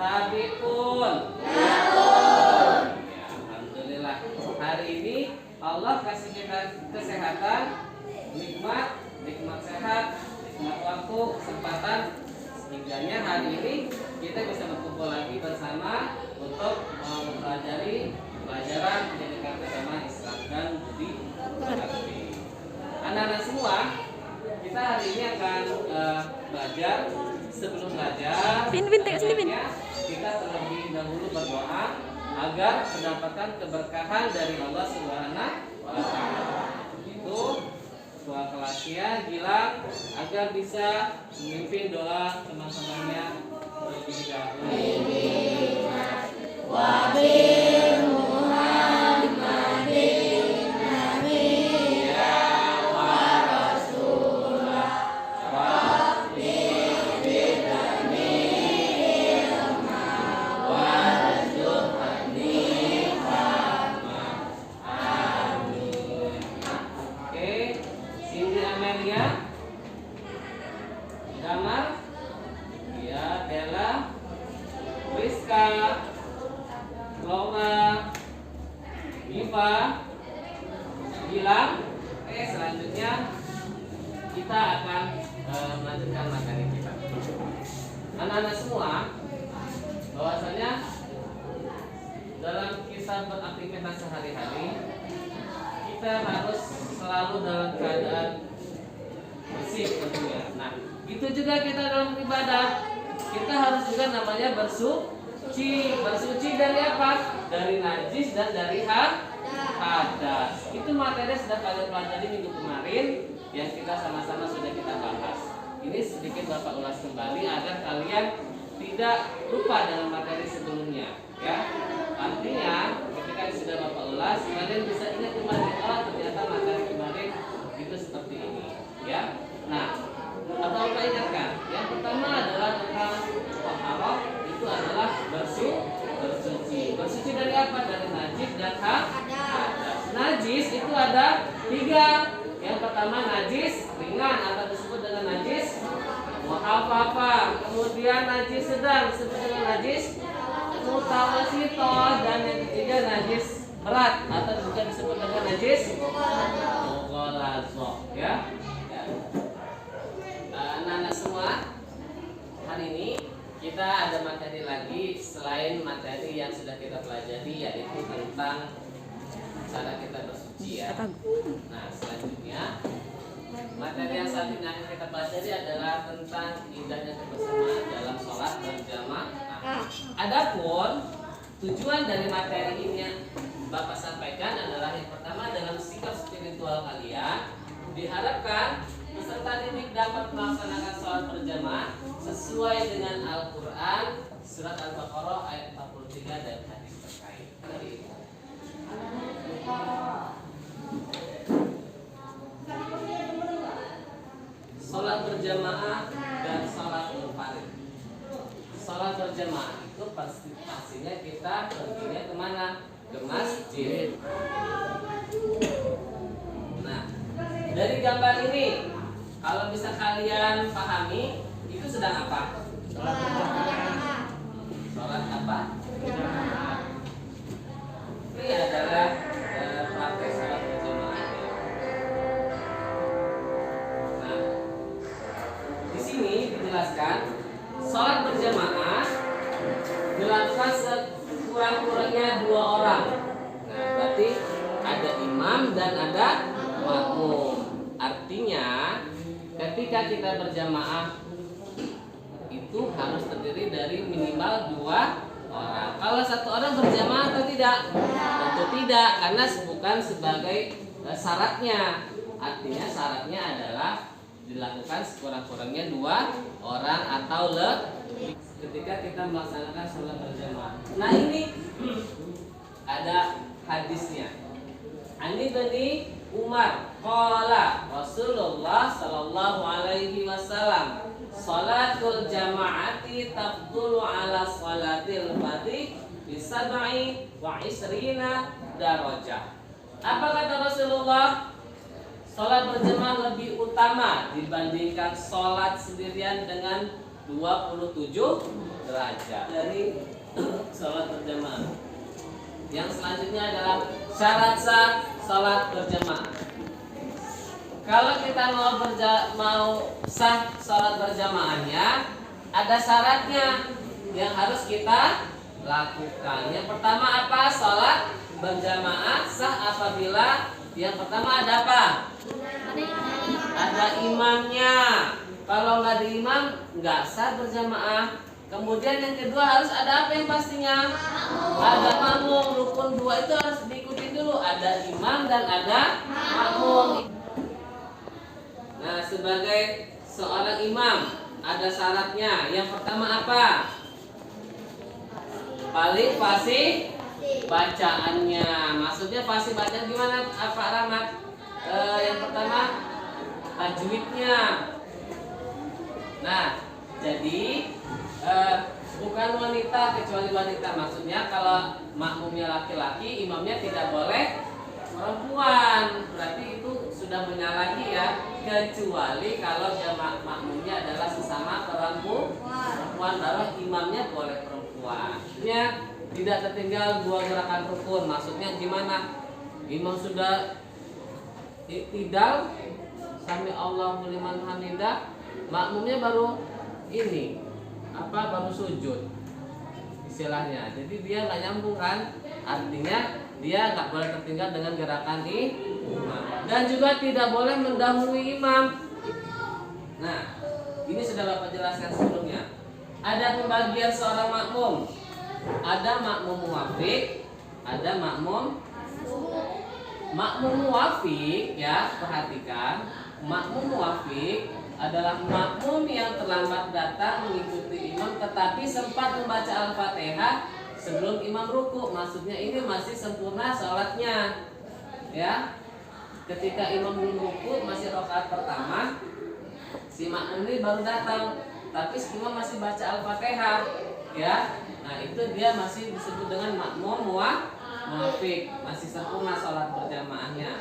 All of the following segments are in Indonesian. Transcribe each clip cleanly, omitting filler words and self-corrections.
Sabiqun. Ya, alhamdulillah. Hari ini Allah kasih kita kesehatan, nikmat sehat, nikmat waktu, kesempatan, sehingganya hari ini kita bisa berkumpul lagi bersama untuk mempelajari pelajaran pendidikan agama Islam dan budi pekerti. Anak-anak semua, kita hari ini akan belajar. Sebelum belajar, kita terlebih dahulu berdoa agar mendapatkan keberkahan dari Allah Subhanahu wa Ta'ala. Itu doa kelasnya Gilang agar bisa memimpin doa teman-temannya terlebih dahulu. Damar, ya, Della, Rizka, Loma, Diva, Gilang. Selanjutnya kita akan melanjutkan materi kita. Anak-anak semua, bahwasanya dalam kita beraktivitas sehari-hari, kita harus selalu dalam keadaan bersih tentunya. Nah, itu juga kita dalam ibadah, kita harus juga namanya bersuci. Bersuci dari apa? Dari najis dan dari hadas. Itu materi sudah kalian pelajari minggu kemarin yang kita sama-sama sudah kita bahas. Ini sedikit Bapak ulas kembali agar kalian tidak lupa dengan materi sebelumnya, ya. Artinya ketika sudah Bapak ulas, kalian bisa ingat kembali, oh ternyata materi kemarin itu seperti ini, ya. Nah, atau Bapak ingatkan, yang pertama adalah tentang taharah, itu adalah bersuci. Bersuci dari apa? Dari najis dan hadas. Najis itu ada 3. Yang pertama najis ringan atau disebut dengan najis mukhafafah. Kemudian najis sedang disebut dengan najis mutawassithah, dan yang ketiga najis berat atau juga disebut dengan najis mughalazah, ya. Anak-anak semua, hari ini kita ada materi lagi selain materi yang sudah kita pelajari, yaitu tentang cara kita bersuci, ya. Nah, selanjutnya materi yang selanjutnya akan kita pelajari adalah tentang indahnya kebersamaan dalam sholat berjamaah. Adapun tujuan dari materi ini yang Bapak sampaikan adalah yang pertama, dalam sikap spiritual kalian diharapkan peserta didik dapat melaksanakan sholat berjamaah sesuai dengan Al-Quran surat Al-Baqarah ayat 43 dan hadis terkait. Sholat berjamaah dan sholat munfarid. Sholat berjamaah itu pastinya kita perginya kemana? Ke masjid. Nah, dari gambar ini, kalau bisa kalian pahami, itu sedang apa? Sholat berjamaah. Sholat apa? Berjamaah. Ini adalah praktek sholat berjamaah. Nah, di sini dijelaskan sholat berjamaah dilakukan sekurang-kurangnya 2 orang. Nah, berarti ada imam dan ada makmum. Artinya ketika kita berjamaah itu harus terdiri dari minimal 2 orang. Kalau 1 orang berjamaah atau tidak? Tentu tidak, karena bukan sebagai syaratnya. Artinya syaratnya adalah dilakukan sekurang-kurangnya 2 orang atau lebih ketika kita melaksanakan sholat berjamaah. Nah, ini ada hadisnya. Ani bani Umar qala Rasulullah sallallahu alaihi wasallam, salatul jama'ati tafdulu ala salatil fardhi bi 27 darajah. Apa kata Rasulullah? Salat berjamaah lebih utama dibandingkan salat sendirian dengan 27 derajat dari sholat berjamaah. Yang selanjutnya adalah syarat sah sholat berjamaah. Kalau kita mau sah sholat berjamaahnya, ada syaratnya yang harus kita lakukan. Yang pertama apa? Sholat berjamaah sah apabila yang pertama ada apa? Ada imamnya. Kalau nggak ada imam, nggak sah berjamaah. Kemudian yang kedua harus ada apa yang pastinya? Ada makmum. Rukun 2 itu harus diikuti dulu. Ada imam dan ada makmum. Nah, sebagai seorang imam ada syaratnya. Yang pertama apa? Paling fasih bacaannya. Maksudnya fasih bacaan gimana? Apa Rahmat? Yang pertama tajwidnya. Nah, jadi bukan wanita kecuali wanita. Maksudnya kalau makmumnya laki-laki, imamnya tidak boleh perempuan. Berarti itu sudah menyalahi ya. Kecuali kalau jamaah makmumnya adalah sesama perempuan, baru imamnya boleh perempuan. Ya, tidak tertinggal 2 gerakan rukun. Maksudnya gimana? Imam sudah iktidal, sami Allahu liman hamidah, makmumnya baru ini baru sujud istilahnya. Jadi dia nggak nyambung kan? Artinya dia nggak boleh tertinggal dengan gerakan imam. Dan juga tidak boleh mendahului imam. Nah, ini sudah Bapak jelaskan sebelumnya. Ada pembagian seorang makmum. Ada makmum muwafiq, ada makmum muwafiq ya, perhatikan. Makmum muwafiq adalah makmum yang terlambat datang mengikuti imam tetapi sempat membaca Al-Fatihah sebelum imam ruku. Maksudnya ini masih sempurna sholatnya ya. Ketika imam belum ruku, masih rakaat pertama, si makmum ini baru datang tapi si imam masih baca Al-Fatihah ya. Nah, itu dia masih disebut dengan makmum muwafiq, masih sempurna sholat berjamaahnya.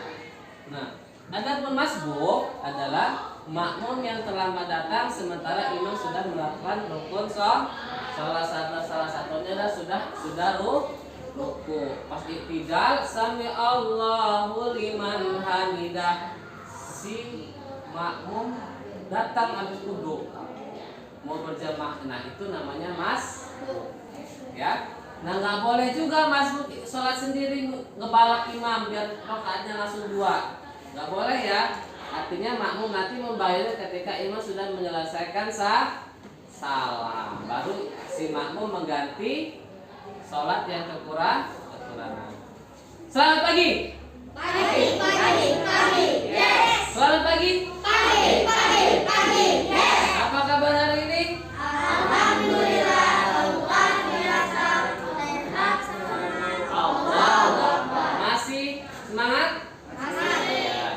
Nah, adapun masbuk adalah makmum yang terlambat datang sementara imam sudah melakukan rukun salah satunya sudah ruku. Pas iktidal sami Allahu liman hamidah, si makmum datang habis wudu mau berjamaah. Nah, itu namanya masbuk ya. Nah, nggak boleh juga masbuk sholat sendiri ngebalak imam biar rakaatnya langsung 2. Nggak boleh ya. Artinya makmum nanti membayarnya ketika imam sudah menyelesaikan salam, baru si makmum mengganti sholat yang kekurangan. Selamat pagi. Pagi. Yes. Selamat pagi. Pagi. Yes. Apa kabar hari ini? Alhamdulillah. Masih semangat?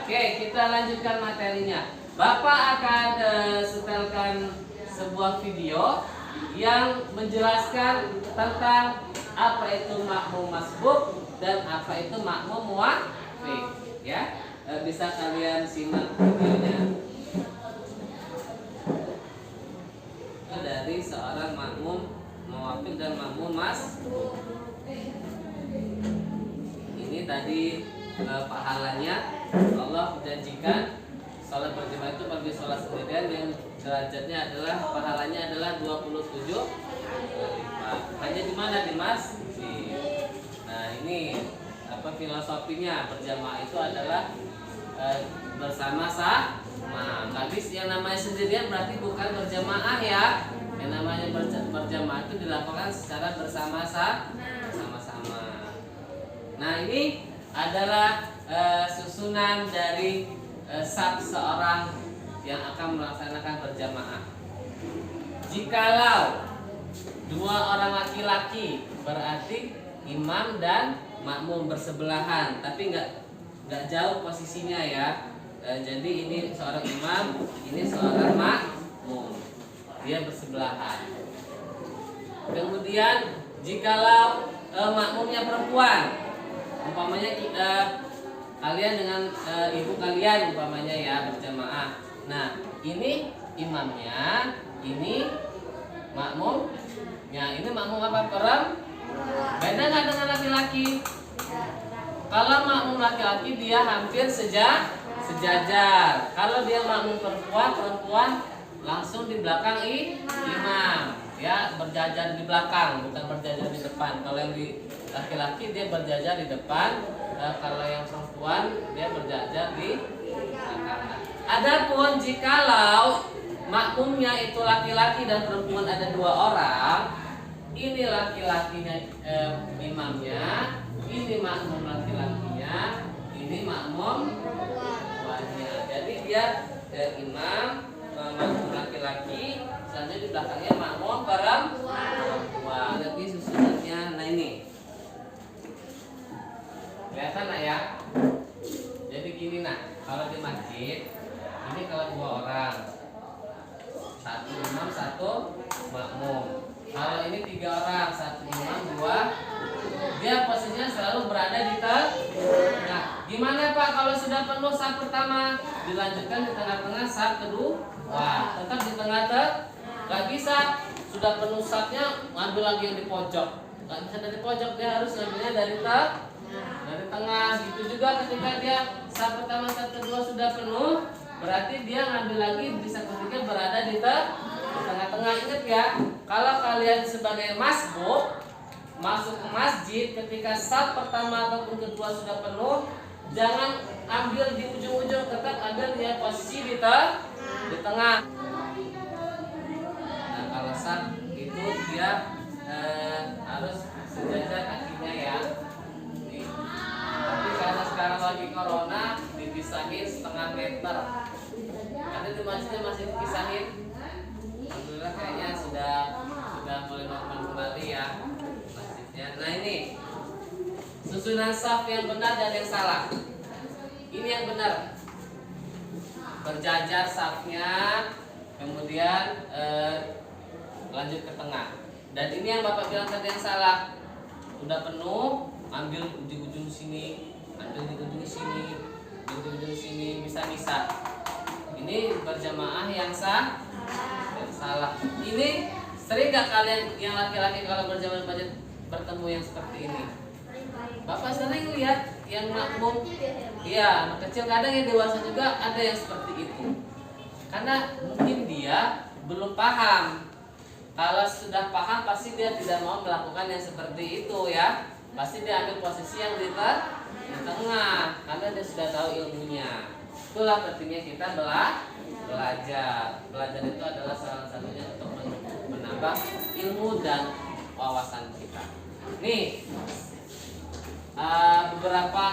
Oke, kita lanjutkan materinya. Bapak akan setelkan sebuah video yang menjelaskan tentang apa itu makmum masbuk dan apa itu makmum muwafiq ya. Bisa kalian simak videonya. Dari seorang makmum muwafiq dan makmum masbuk. Ini tadi pahalanya Allah janjikan sholat berjamaah itu bagi sholat sendirian yang derajatnya adalah pahalanya adalah 27 lipat. Hanya di mana di masjid. Nah, ini filosofinya berjamaah itu adalah bersama-sama. Tapi yang namanya sendirian berarti bukan berjamaah ya. Yang namanya berjamaah itu dilakukan secara bersama-sama. Nah, ini adalah susunan dari saf seorang yang akan melaksanakan berjamaah. Jikalau 2 orang laki-laki berarti imam dan makmum bersebelahan, tapi nggak jauh posisinya ya. Jadi ini seorang imam, ini seorang makmum, dia bersebelahan. Kemudian jikalau makmumnya perempuan, umpamanya kalian dengan ibu kalian umpamanya ya berjamaah. Nah, ini imamnya, ini makmumnya. Ini makmum apa? Beda nggak dengan laki-laki? Kalau makmum laki-laki dia hampir sejajar. Kalau dia makmum perempuan langsung di belakang imam, ya, berjajar di belakang, bukan berjajar di depan. Kalau yang di laki-laki dia berjajar di depan, kalau yang perempuan dia berjajar di belakang. Adapun jikalau makmumnya itu laki-laki dan perempuan ada 2 orang, ini laki-lakinya imamnya, ini makmum laki-lakinya, ini makmum perempuannya. Jadi dia imam, makmum laki-laki, selanjutnya di belakangnya makmum perempuan. Tapi susunannya, nah ini kelihatan nak ya. Jadi gini nak, kalau di masjid ini kalau 2 orang, 1 imam 1 makmum. Kalau ini 3 orang, 1 imam 2, dia posisinya selalu berada di tengah. Nah, gimana Pak kalau sudah penuh saf pertama? Dilanjutkan di tengah-tengah saf kedua. Wah, tetap di tengah-tengah. Gak bisa, sudah penuh safnya ngambil lagi yang di pojok. Gak bisa dari pojok, dia harus ngambilnya dari tengah. Gitu juga ketika dia saf pertama, saf kedua sudah penuh, berarti dia ngambil lagi di saf ketiga berada di tengah-tengah. Ingat ya, kalau kalian sebagai masbuk masuk ke masjid ketika saf pertama ataupun kedua sudah penuh, jangan ambil di ujung-ujung, tetap ambil dia posisi di tengah. Nah, kalau saf itu dia harus sejajar kakinya ya. Tapi karena sekarang lagi corona, dipisahin setengah meter. Ada di masjidnya masih dipisahin. Alhamdulillah kayaknya sudah mulai normal kembali ya masjidnya. Nah ini susunan saf yang benar dan yang salah. Ini yang benar, berjajar safnya, kemudian lanjut ke tengah. Dan ini yang Bapak bilang tadi yang salah. Udah penuh, ambil di ujung sini, ambil di ujung sini, di ujung sini, bisa-bisa. Ini berjamaah yang salah. Ini sering gak kalian yang laki-laki kalau berjamaah masjid bertemu yang seperti ini? Bapak sering lihat yang makmum, iya, anak kecil, kadang yang dewasa juga ada yang seperti itu. Karena mungkin dia belum paham. Kalau sudah paham pasti dia tidak mau melakukan yang seperti itu ya. Pasti dia ambil posisi yang di tengah karena dia sudah tahu ilmunya. Itulah pentingnya kita belajar. Belajar itu adalah salah satunya untuk menambah ilmu dan wawasan kita. Nih, beberapa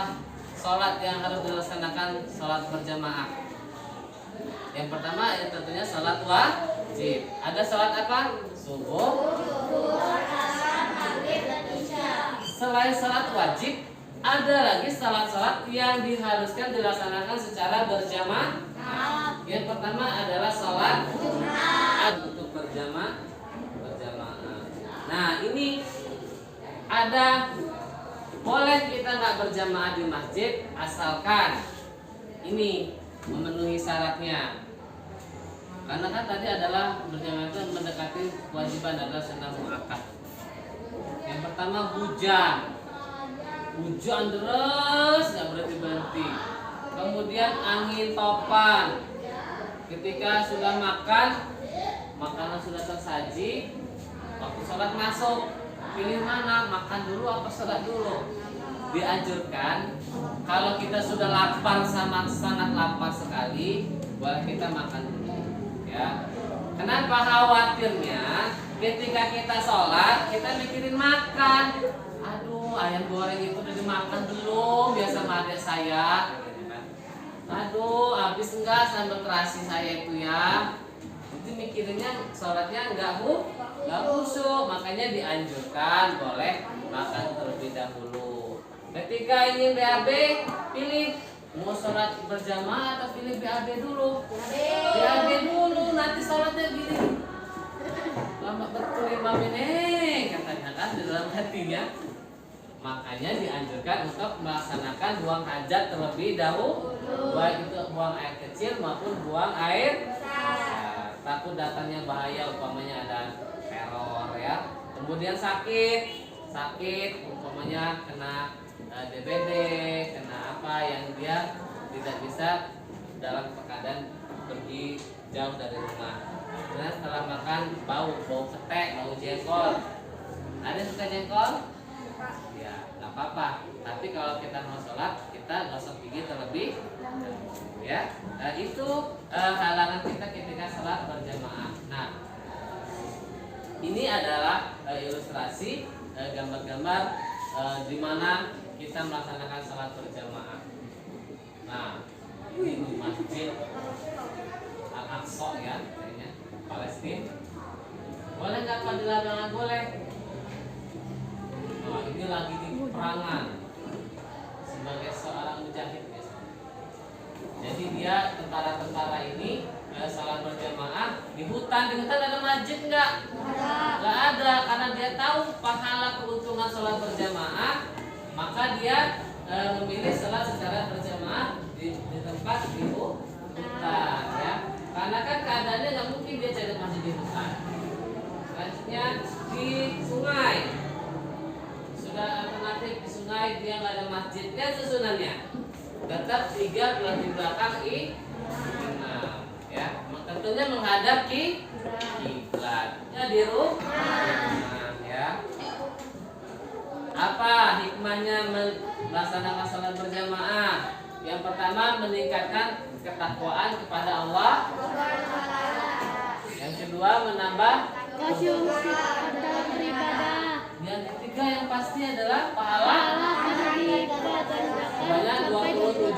sholat yang harus dilaksanakan sholat berjamaah. Yang pertama ya tentunya sholat wajib. Ada sholat apa? Subuh, selain sholat wajib, ada lagi sholat-sholat yang diharuskan dilaksanakan secara berjamaah. Yang pertama adalah sholat Jumat untuk berjamaah. Nah ini ada, boleh kita nggak berjamaah di masjid asalkan ini memenuhi syaratnya. Karena kan tadi adalah berjamaah itu mendekati kewajiban adalah sunnah muakkad. Yang pertama hujan deras nggak berhenti. Kemudian angin topan. Ketika sudah makan, makanan sudah tersaji, waktu sholat masuk, pilih mana, makan dulu apa sholat dulu? Dianjurkan kalau kita sudah lapar, sangat lapar sekali, boleh kita makan dulu ya. Kenapa? Khawatirnya ketika kita sholat kita mikirin makan. Aduh, ayam goreng itu udah dimakan belum? Biasa sama adik saya. Aduh, habis enggak sambal terasi saya itu ya. Itu mikirinnya sholatnya enggak khusyuk. Makanya dianjurkan boleh makan terlebih dahulu. Ketika ingin BAB, pilih mau sholat berjamaah atau pilih BAB dulu. BAB dulu, nanti sholatnya gini. Lama betul imam ini, katanya kan di dalam hatinya. Makanya dianjurkan untuk melaksanakan buang hajat terlebih dahulu, baik itu buang air kecil maupun buang air besar. takut datangnya bahaya, umpamanya ada teror ya. Kemudian sakit umpamanya kena DBD, kena apa yang dia tidak bisa dalam keadaan pergi jauh dari rumah. Karena setelah makan bau ketek, bau jengkol. Ada yang suka jengkol? Ya, nggak apa-apa. Tapi kalau kita mau sholat, kita gosok gigi terlebih dahulu ya. Itu halangan kita ketika sholat berjamaah. Nah, ini adalah ilustrasi gambar-gambar di mana kita melaksanakan sholat berjamaah. Nah, ini di masjid Al-Aqsa ya, kayaknya Palestina. Boleh nggak Pak di lapangan? Boleh. Nah, ini lagi di peperangan sebagai seorang mujahid ya. Jadi dia tentara-tentara ini salat berjamaah di hutan ada masjid nggak? Nggak ada, karena dia tahu pahala keuntungan salat berjamaah, maka dia memilih salat secara berjamaah di tempat di hutan ya. Karena kan keadaannya nggak mungkin dia cari masjid di hutan. Selanjutnya di sungai. Sudah alternatif di sungai dia nggak ada masjidnya, susunannya tetap 3 di belakang imam ya. Tentunya menghadap kiblat ya di rumah ya. Apa hikmahnya melaksanakan salat berjamaah? Yang pertama meningkatkan ketakwaan kepada Allah. Yang kedua menambah khusyuk dalam beribadah. Yang ketiga yang pasti adalah pahala sebanyak 27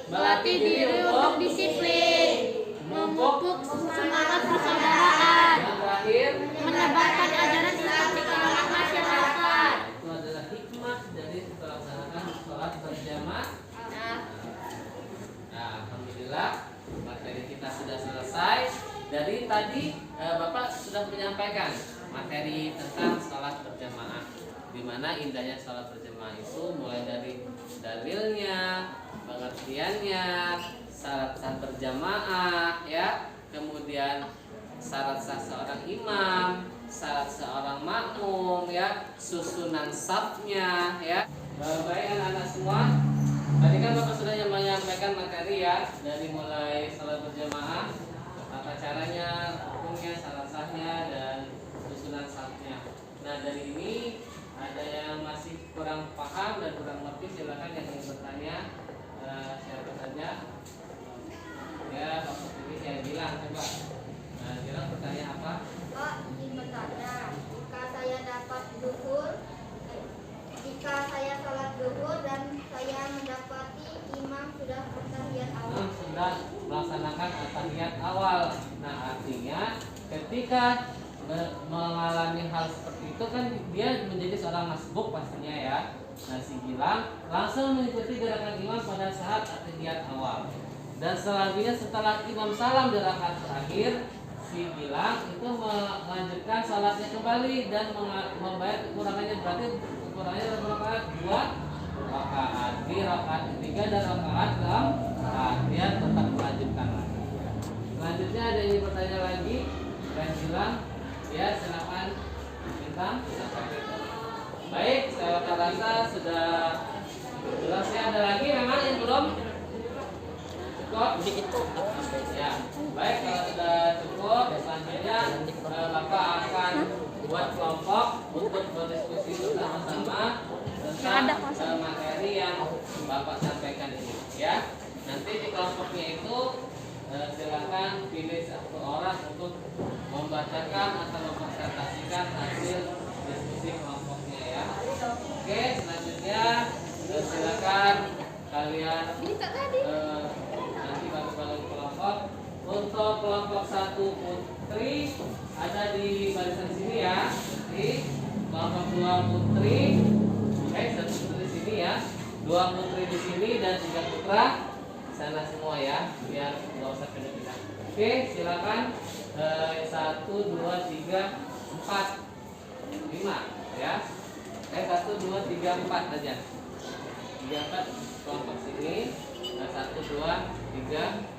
melatih diri untuk disiplin, memupuk semangat persaudaraan, yang terakhir menebarkan ajaran Islam di kalangan masyarakat. itu adalah hikmah dari melaksanakan sholat berjamaah. Nah, alhamdulillah materi kita sudah selesai. Dari tadi Bapak sudah menyampaikan materi tentang sholat berjamaah, di mana indahnya sholat berjamaah itu mulai dari dalilnya, pengertiannya, syarat-syarat berjamaah ya, kemudian syarat sah seorang imam, syarat seorang makmum ya, susunan safnya ya. Baik anak-anak semua, tadi kan Bapak sudah menyampaikan materi ya, dari mulai sholat berjamaah, tata caranya, hukumnya, syarat sahnya, dan susunan safnya. Nah, dari ini ada yang masih kurang paham dan kurang ngerti, silakan yang ingin bertanya. Siapa saja? Ya, Pak ini saya bilang coba. Nah, bilang pertanyaan apa? Pak, izin bertanya, jika saya sholat zuhur dan saya mendapati imam sudah bertahiyat awal. Sudah melaksanakan tahiyat awal. Nah, artinya ketika mengalami hal seperti itu kan dia menjadi seorang masbuk pastinya ya. Nah, si Gilang langsung mengikuti gerakan imam pada saat tahiyat awal. Dan selanjutnya setelah imam salam di rakaat terakhir, si Gilang itu melanjutkan salatnya kembali dan membayar kekurangannya, berarti kekurangannya rakaat 2 rakaat di rakaat ketiga dan rakaat keempat. Dia tetap melanjutkan lagi. Selanjutnya ada yang bertanya lagi, dan Gilang, ya silakan bintang. Baik, saya rasa sudah jelas ya. Ada lagi memang yang belum cukup? Ya, baik kalau sudah cukup, selanjutnya Bapak akan buat kelompok untuk berdiskusi bersama-sama tentang materi yang Bapak sampaikan ini. Ya, nanti di kelompoknya itu silakan pilih satu orang untuk membacakan atau mempresentasikan hasil diskusi kelompoknya ya. Oke, selanjutnya silakan kalian nanti bagi kelompok. Untuk kelompok 1 putri ada di barisan sini ya. Di kelompok 2 putri, satu putri di sini ya, 2 putri di sini dan 3 putra sana semua ya, biar nggak usah pindah-pindah. Oke, silakan 1, 2, 3, 4, 5 ya. 1, 2, 3, 4 aja. 3, 4 kelompok sini. 1, 2, 3,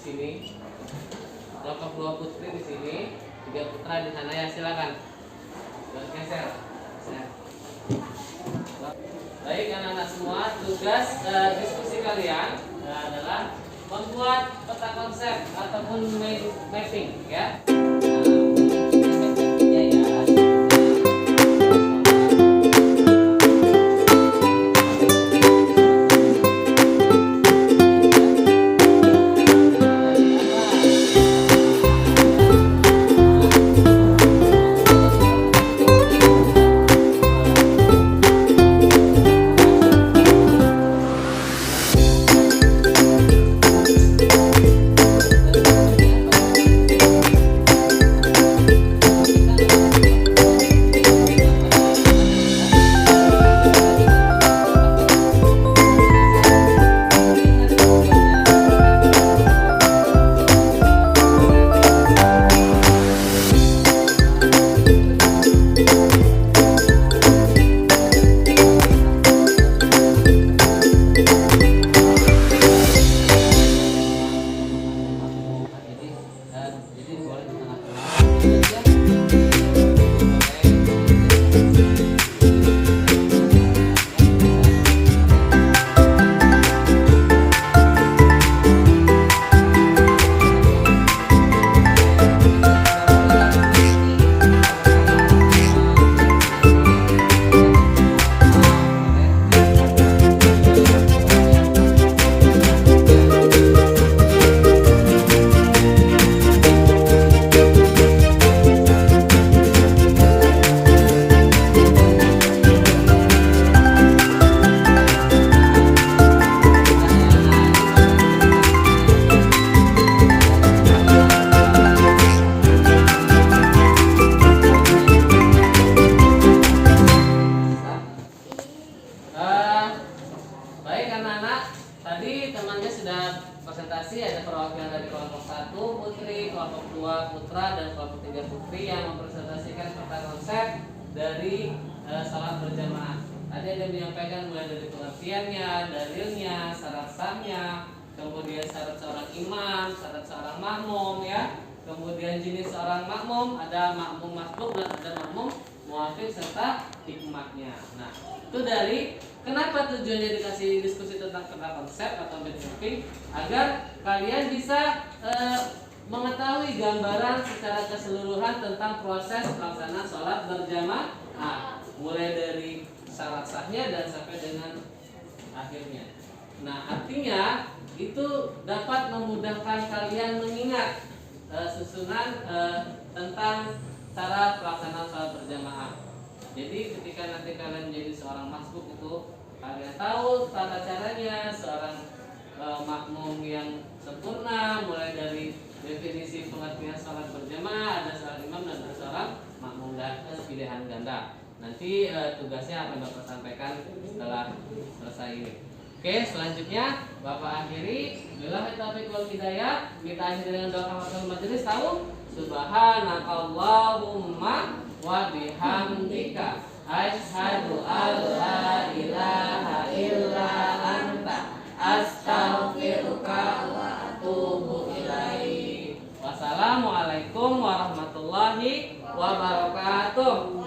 sini, kelompok 2 putri di sini, 3 putra di sana ya, silakan. Geser. Baik anak-anak semua, tugas diskusi kalian adalah membuat peta konsep ataupun mapping ya. Jadi boleh di baik anak-anak, tadi temannya sudah presentasi, ada perwakilan dari kelompok 1 putri, kelompok 2 putra, dan kelompok 3 putri yang mempresentasikan peta konsep dari salat berjamaah. Tadi ada yang menyampaikan mulai dari pengertiannya, dalilnya, syarat sahnya, kemudian syarat seorang imam, syarat seorang makmum ya. Kemudian jenis seorang makmum, ada makmum masbuk dan ada makmum muafik serta hikmahnya. Nah, itu dari kenapa tujuannya dikasih diskusi tentang peta konsep atau mapping, agar kalian bisa mengetahui gambaran secara keseluruhan tentang proses pelaksanaan sholat berjamaah, mulai dari syarat sahnya dan sampai dengan akhirnya. Nah, artinya itu dapat memudahkan kalian mengingat susunan tentang cara pelaksanaan sholat berjamaah. Jadi ketika nanti kalian menjadi seorang masbuk itu kalian tahu tata caranya seorang makmum yang sempurna, mulai dari definisi pengertian sholat berjamaah, ada seorang imam dan ada seorang makmum pilihan ganda. Nanti tugasnya akan Bapak sampaikan setelah selesai ini. Oke, selanjutnya Bapak akhiri. Billahi taufiq wal hidayah. Kita akhiri dengan doa kafaratul majelis. Tahu? Subhanakallahumma wa bihamdika asyhadu an la ilaha illa anta astaghfiruka wa atubu ilaik. Wassalamualaikum warahmatullahi wabarakatuh.